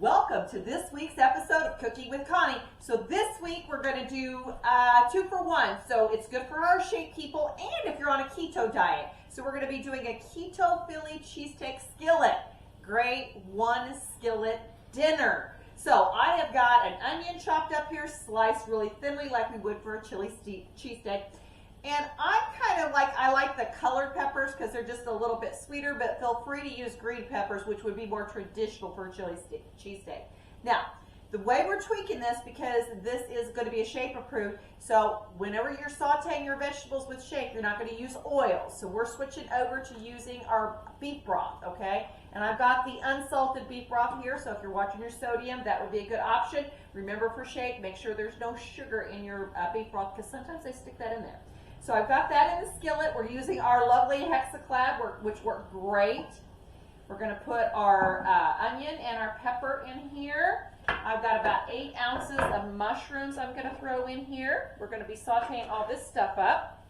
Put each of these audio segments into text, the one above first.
Welcome to this week's episode of Cooking with Connie. So this week we're going to do 2 for 1. So it's good for our shape people and if you're on a keto diet. So we're going to be doing a keto Philly cheesesteak skillet. Great one skillet dinner. So I have got an onion chopped up here, sliced really thinly like we would for a chili cheesesteak. And I like the colored peppers because they're just a little bit sweeter, but feel free to use green peppers, which would be more traditional for a chili cheesesteak. Now, the way we're tweaking this, because this is going to be a shape approved, so whenever you're sauteing your vegetables with shape, you're not going to use oil. So we're switching over to using our beef broth, okay? And I've got the unsalted beef broth here, so if you're watching your sodium, that would be a good option. Remember for shape, make sure there's no sugar in your beef broth, because sometimes they stick that in there. So I've got that in the skillet. We're using our lovely Hexaclad, which worked great. We're going to put our onion and our pepper in here. I've got about 8 ounces of mushrooms I'm going to throw in here. We're going to be sauteing all this stuff up.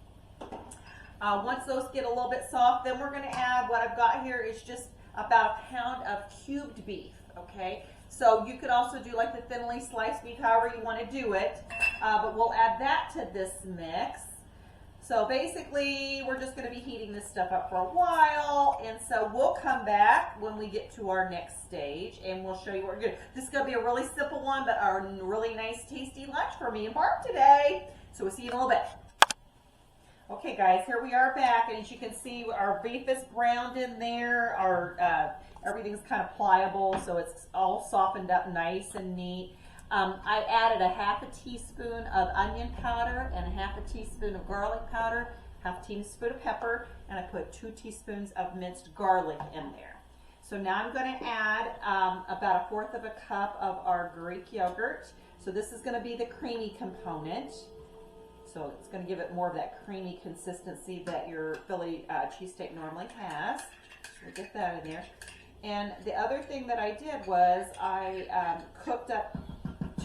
Once those get a little bit soft, then we're going to add what I've got here is just about a pound of cubed beef, okay? So you could also do like the thinly sliced beef, however you want to do it. But we'll add that to this mix. So basically, we're just going to be heating this stuff up for a while, and so we'll come back when we get to our next stage, and we'll show you what we're doing. This is going to be a really simple one, but a really nice, tasty lunch for me and Barb today. So we'll see you in a little bit. Okay, guys, here we are back, and as you can see, our beef is browned in there. Our everything's kind of pliable, so it's all softened up nice and neat. I added a half a teaspoon of onion powder and a half a teaspoon of garlic powder, half a teaspoon of pepper, and I put 2 teaspoons of minced garlic in there. So now I'm going to add about 1/4 of a cup of our Greek yogurt. So this is going to be the creamy component. So it's going to give it more of that creamy consistency that your Philly cheesesteak normally has. So we'll get that in there. And the other thing that I did was I cooked up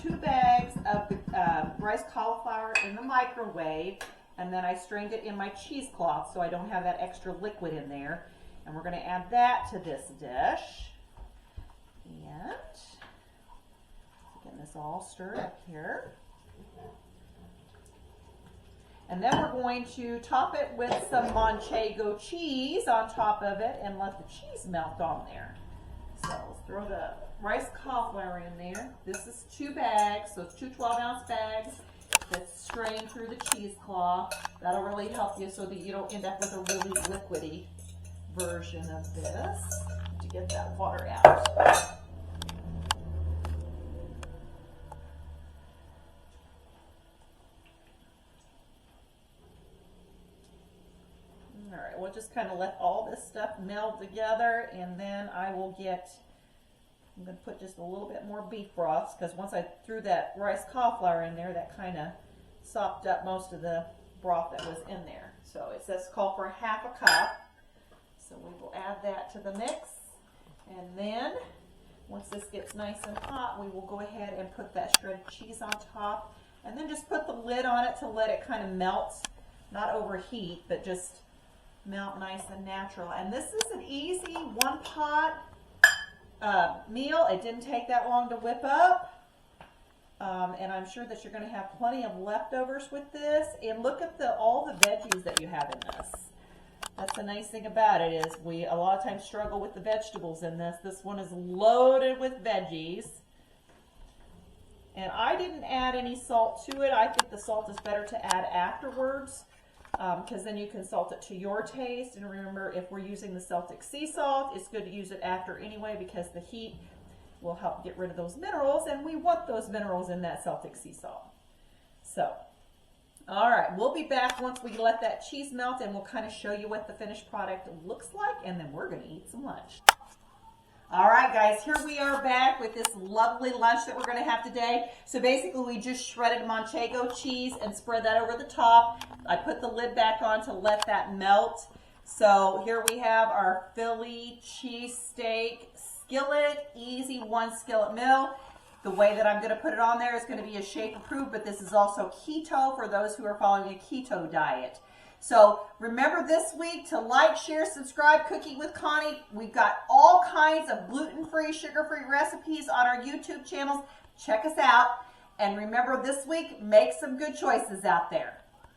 2 bags of the rice cauliflower in the microwave, and then I strained it in my cheesecloth so I don't have that extra liquid in there. And we're going to add that to this dish. And getting this all stirred up here. And then we're going to top it with some Manchego cheese on top of it and let the cheese melt on there. So let's throw the rice cauliflower in there. This is 2 bags, so it's 2 12-ounce bags that's strained through the cheesecloth. That'll really help you so that you don't end up with a really liquidy version of this to get that water out. All right, we'll just kind of let all this stuff meld together, and then I'm going to put just a little bit more beef broth, because once I threw that rice cauliflower in there, that kind of sopped up most of the broth that was in there. So it says call for 1/2 cup. So we will add that to the mix. And then, once this gets nice and hot, we will go ahead and put that shredded cheese on top. And then just put the lid on it to let it kind of melt, not overheat, but just melt nice and natural. And this is an easy 1-pot meal. It didn't take that long to whip up, and I'm sure that you're going to have plenty of leftovers with this. And look at all the veggies that you have in this. That's the nice thing about it, is we a lot of times struggle with the vegetables in this. This one is loaded with veggies, and I didn't add any salt to it. I think the salt is better to add afterwards, because then you can salt it to your taste. And remember, if we're using the Celtic sea salt, it's good to use it after anyway, because the heat will help get rid of those minerals, and we want those minerals in that Celtic sea salt. So, all right, we'll be back once we let that cheese melt, and we'll kind of show you what the finished product looks like, and then we're going to eat some lunch. All right, guys, here we are back with this lovely lunch that we're going to have today. So basically, we just shredded Manchego cheese and spread that over the top. I put the lid back on to let that melt. So here we have our Philly cheesesteak skillet, easy 1 skillet meal. The way that I'm going to put it on there is going to be a shape approved, but this is also keto for those who are following a keto diet. So remember this week to like, share, subscribe, Cooking with Connie. We've got all kinds of gluten-free, sugar-free recipes on our YouTube channels. Check us out. And remember this week, make some good choices out there.